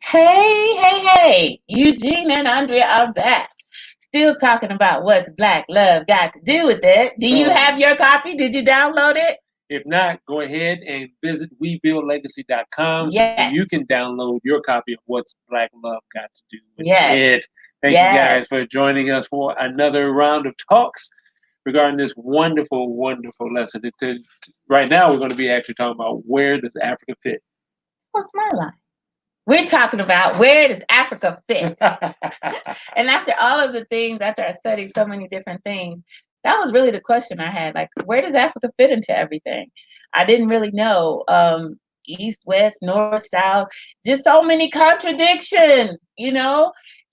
Hey. Eugene and Andrea are back. Still talking about what's Black love got to do with it. Do you have your copy? Did you download it? If not, go ahead and visit webuildlegacy.com so Yes. you can download your copy of What's Black Love Got to Do with Yes. It. Thank you guys for joining us for another round of talks regarding this wonderful, wonderful lesson. Right now, we're going to be actually talking about where does Africa fit? What's my line? We're talking about where does Africa fit? And after all of the things, after I studied so many different things, that was really the question I had. Like, where does Africa fit into everything? I didn't really know. East, west, north, south, just so many contradictions,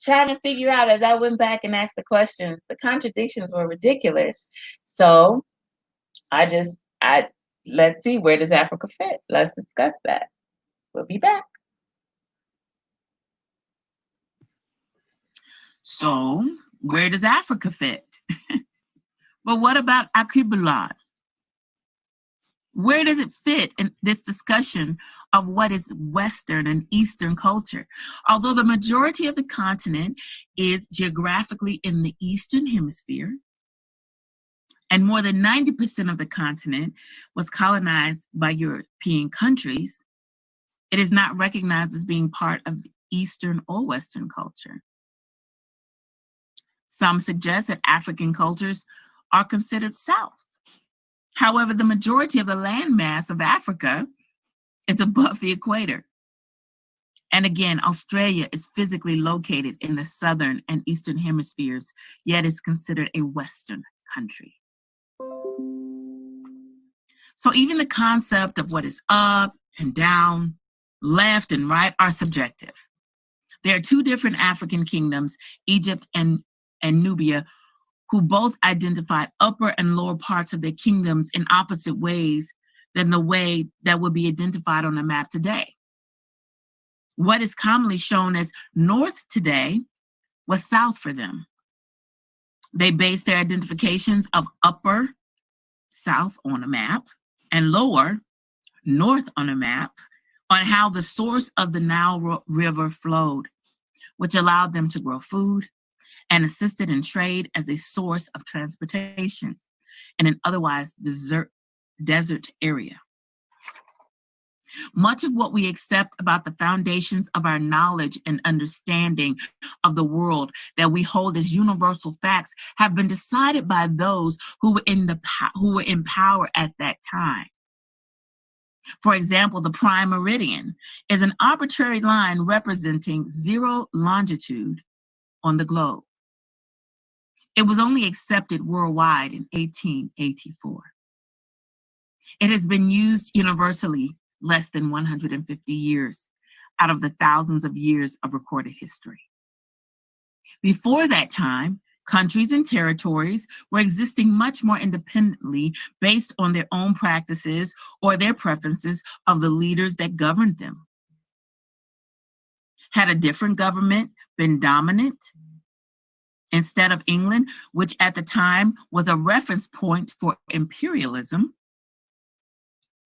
trying to figure out as I went back and asked the questions, the contradictions were ridiculous. So let's see, where does Africa fit? Let's discuss that. We'll be back. So, where does Africa fit? But what about archipelago? Where does it fit in this discussion of what is Western and Eastern culture? Although the majority of the continent is geographically in the Eastern Hemisphere, and more than 90% of the continent was colonized by European countries, it is not recognized as being part of Eastern or Western culture. Some suggest that African cultures are considered South. However, the majority of the landmass of Africa is above the equator. And again, Australia is physically located in the Southern and Eastern hemispheres, yet is considered a Western country. So even the concept of what is up and down, left and right are subjective. There are two different African kingdoms, Egypt and Nubia, who both identified upper and lower parts of their kingdoms in opposite ways than the way that would be identified on a map today. What is commonly shown as north today was south for them. They based their identifications of upper, south on a map, and lower, north on a map, on how the source of the Nile River flowed, which allowed them to grow food and assisted in trade as a source of transportation in an otherwise desert area. Much of what we accept about the foundations of our knowledge and understanding of the world that we hold as universal facts have been decided by those who were in power at that time. For example, the prime meridian is an arbitrary line representing 0 longitude on the globe. It was only accepted worldwide in 1884. It has been used universally less than 150 years out of the thousands of years of recorded history. Before that time, countries and territories were existing much more independently based on their own practices or their preferences of the leaders that governed them. Had a different government been dominant, instead of England, which at the time was a reference point for imperialism,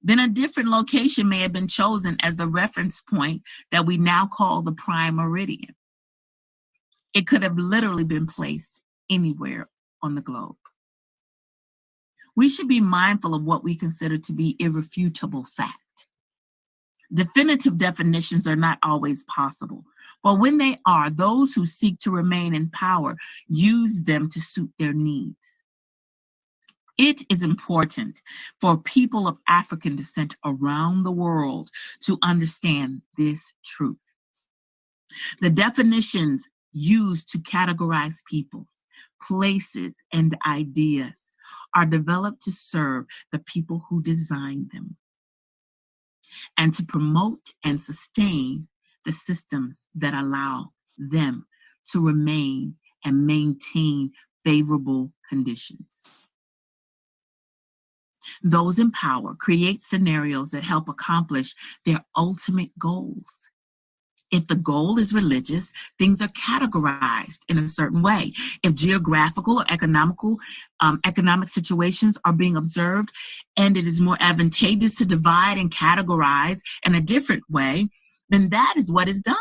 then a different location may have been chosen as the reference point that we now call the prime meridian. It could have literally been placed anywhere on the globe. We should be mindful of what we consider to be irrefutable fact. Definitive definitions are not always possible, but when they are, those who seek to remain in power use them to suit their needs. It is important for people of African descent around the world to understand this truth. The definitions used to categorize people, places, and ideas are developed to serve the people who designed them and to promote and sustain the systems that allow them to remain and maintain favorable conditions. Those in power create scenarios that help accomplish their ultimate goals. If the goal is religious, things are categorized in a certain way. If geographical or economic situations are being observed and it is more advantageous to divide and categorize in a different way, then that is what is done.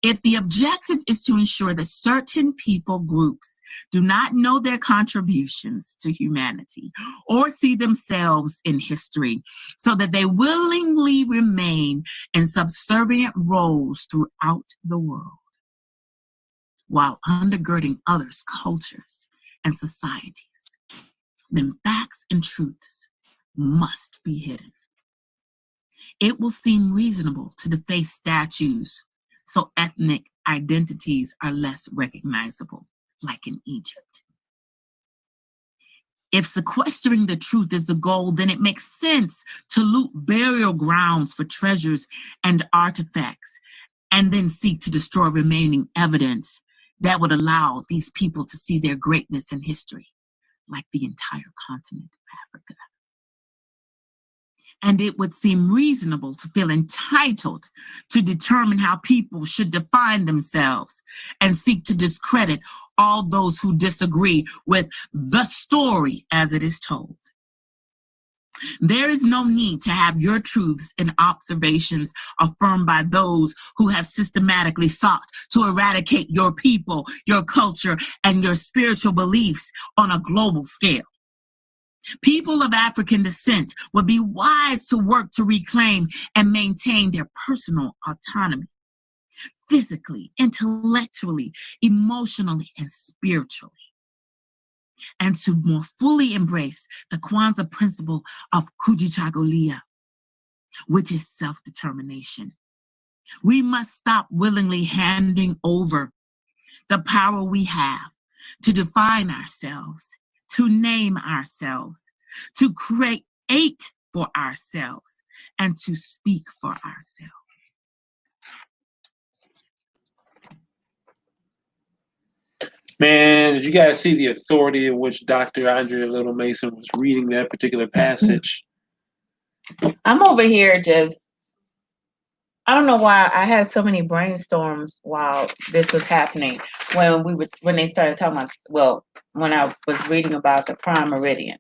If the objective is to ensure that certain people groups do not know their contributions to humanity or see themselves in history, so that they willingly remain in subservient roles throughout the world, while undergirding others' cultures and societies, then facts and truths must be hidden. It will seem reasonable to deface statues so ethnic identities are less recognizable, like in Egypt. If sequestering the truth is the goal, then it makes sense to loot burial grounds for treasures and artifacts, and then seek to destroy remaining evidence that would allow these people to see their greatness in history, like the entire continent of Africa. And it would seem reasonable to feel entitled to determine how people should define themselves and seek to discredit all those who disagree with the story as it is told. There is no need to have your truths and observations affirmed by those who have systematically sought to eradicate your people, your culture, and your spiritual beliefs on a global scale. People of African descent would be wise to work to reclaim and maintain their personal autonomy, physically, intellectually, emotionally, and spiritually, and to more fully embrace the Kwanzaa principle of kujichagulia, which is self-determination. We must stop willingly handing over the power we have to define ourselves, to name ourselves, to create for ourselves, and to speak for ourselves. Man, did you guys see the authority in which Dr. Andrea Little Mason was reading that particular passage? I'm over here just, I don't know why I had so many brainstorms while this was happening. When they started talking about, well, when I was reading about the prime meridian.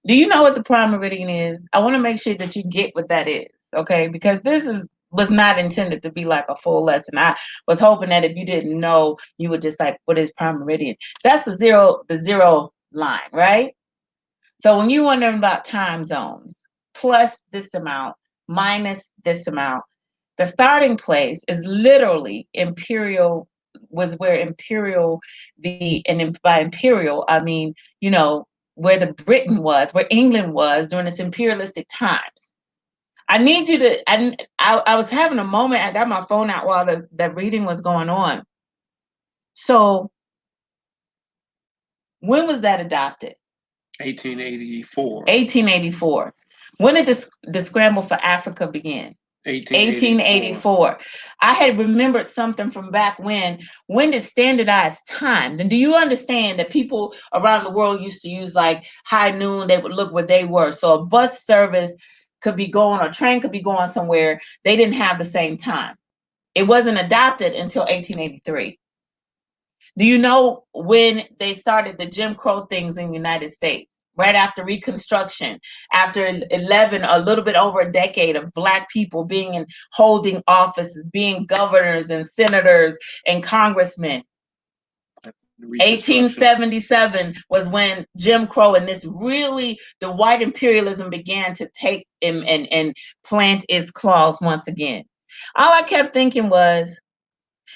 Do you know what the prime meridian is? I want to make sure that you get what that is, okay? Because this was not intended to be like a full lesson. I was hoping that if you didn't know, you would just like, what is prime meridian? That's the zero line, right? So when you're wondering about time zones, plus this amount, minus this amount, the starting place is literally imperial, was where imperial, and by imperial, I mean, you know, where the Britain was, where England was during its imperialistic times. I need you to, I was having a moment, I got my phone out while the reading was going on. So when was that adopted? 1884. 1884. When did the scramble for Africa begin? 1884. I had remembered something from back when did standardized time? And do you understand that people around the world used to use like high noon, they would look where they were. So a bus service could be going, or a train could be going somewhere. They didn't have the same time. It wasn't adopted until 1883. Do you know when they started the Jim Crow things in the United States? Right after Reconstruction, after a little bit over a decade of Black people being in holding offices, being governors and senators and congressmen. 1877 was when Jim Crow and the white imperialism began to take and plant its claws once again. All I kept thinking was,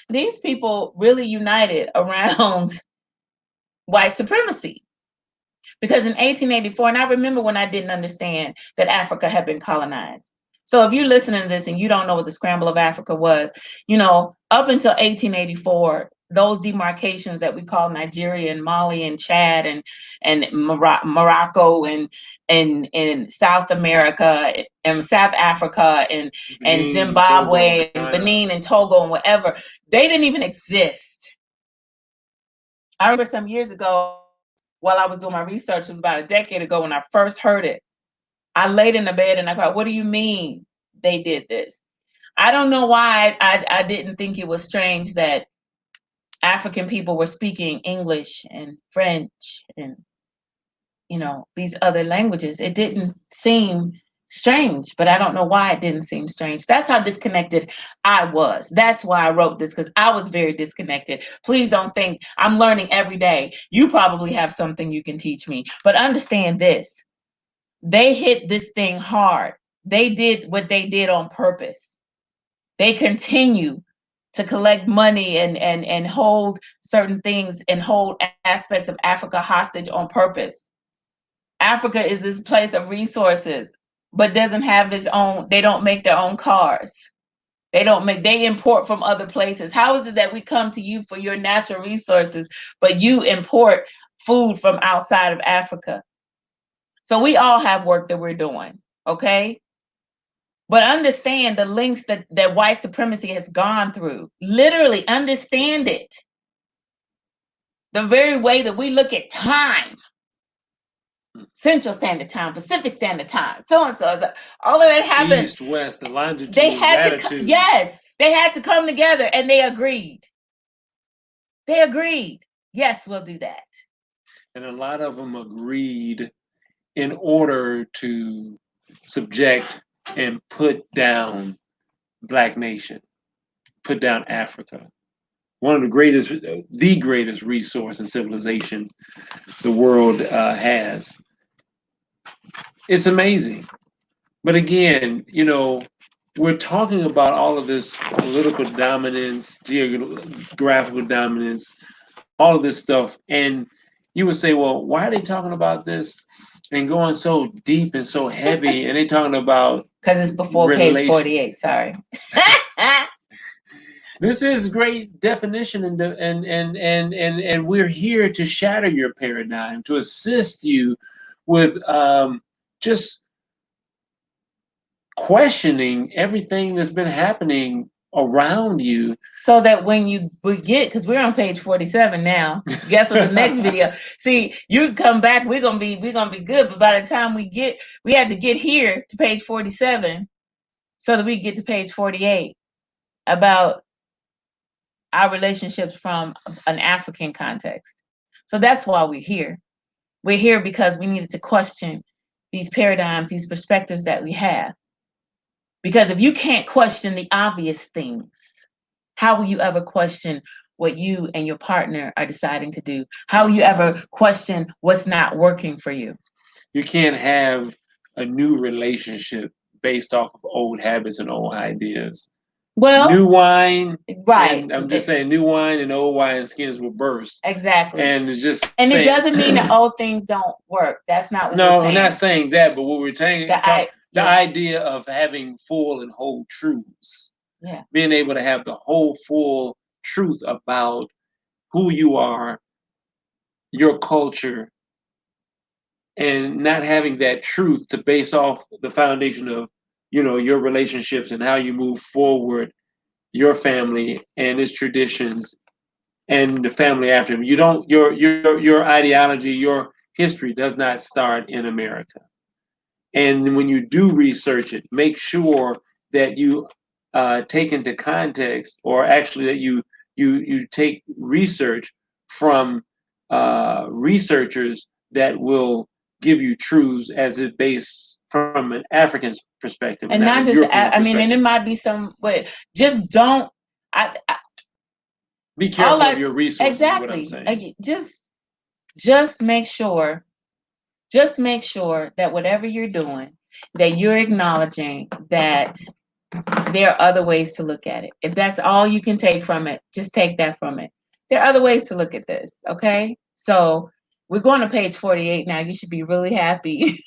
these people really united around white supremacy. Because in 1884, and I remember when I didn't understand that Africa had been colonized. So if you're listening to this and you don't know what the scramble of Africa was, you know, up until 1884, those demarcations that we call Nigeria and Mali and Chad and Morocco and South America and South Africa and Zimbabwe and Benin and Togo and whatever, they didn't even exist. I remember some years ago, while I was doing my research, it was about a decade ago when I first heard it. I laid in the bed and I thought, what do you mean they did this? I don't know why I didn't think it was strange that African people were speaking English and French and, you know, these other languages. It didn't seem strange, but I don't know why it didn't seem strange. That's how disconnected I was. That's why I wrote this, because I was very disconnected. Please don't think I'm learning every day. You probably have something you can teach me, but understand this. They hit this thing hard. They did what they did on purpose. They continue to collect money and hold certain things and hold aspects of Africa hostage on purpose. Africa is this place of resources, but doesn't have its own, they don't make their own cars. They import from other places. How is it that we come to you for your natural resources, but you import food from outside of Africa? So we all have work that we're doing, okay? But understand the links that white supremacy has gone through. Literally understand it. The very way that we look at time. Central Standard Time, Pacific Standard Time, so-and-so, all of that happened. East, west, the longitude, they had latitude. to, yes, they had to come together and they agreed. They agreed. Yes, we'll do that. And a lot of them agreed in order to subject and put down Black nation, put down Africa. One of the greatest resource and civilization the world has. It's amazing. But again, you know, we're talking about all of this political dominance, geographical dominance, all of this stuff. And you would say, well, why are they talking about this and going so deep and so heavy? And they talking about because it's before page 48. Sorry. This is great definition, and we're here to shatter your paradigm, to assist you with just questioning everything that's been happening around you, so that when you get, because we're on page 47 now, guess what the next video, see, you come back, we're gonna be good, but by the time we had to get here to page 47 so that we get to page 48 about our relationships from an African context. So that's why we're here. We're here because we needed to question these paradigms, these perspectives that we have. Because if you can't question the obvious things, how will you ever question what you and your partner are deciding to do? How will you ever question what's not working for you? You can't have a new relationship based off of old habits and old ideas. Well, new wine, right? I'm just saying, new wine and old wine skins will burst. Exactly. And it's just, it doesn't mean that old things don't work. That's not what we're saying. No, I'm not saying that. But what we're saying, the idea of having full and whole truths, being able to have the whole full truth about who you are, your culture, and not having that truth to base off the foundation of, you know, your relationships and how you move forward, your family and its traditions, and the family after them. You don't, your ideology, your history does not start in America. And when you do research it, make sure that you take into context, or actually that you take research from researchers that will give you truths as it based from an African perspective, and not just I mean, and it might be some, but just don't. Be careful of your resources. Exactly. Is what I'm saying. Just make sure. Just make sure that whatever you're doing, that you're acknowledging that there are other ways to look at it. If that's all you can take from it, just take that from it. There are other ways to look at this. Okay, so we're going to page 48 now. You should be really happy.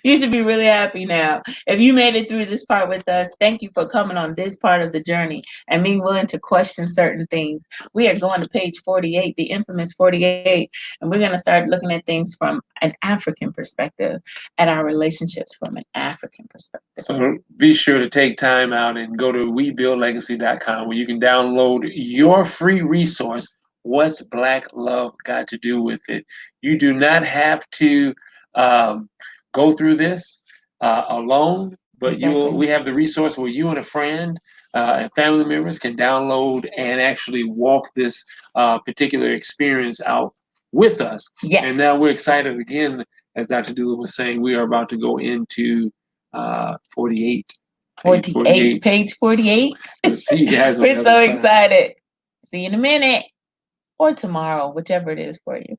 You should be really happy now. If you made it through this part with us, thank you for coming on this part of the journey and being willing to question certain things. We are going to page 48, the infamous 48, and we're going to start looking at things from an African perspective, at our relationships from an African perspective. So be sure to take time out and go to webuildlegacy.com, where you can download your free resource, What's Black Love Got to Do with It? You do not have to go through this alone, but exactly. We have the resource where you and a friend and family members can download and actually walk this particular experience out with us. Yes. And now we're excited again, as Dr. Dula was saying, we are about to go into 48. 48. Page 48. We'll see you guys on the We're other so side. excited. See you in a minute or tomorrow, whichever it is for you.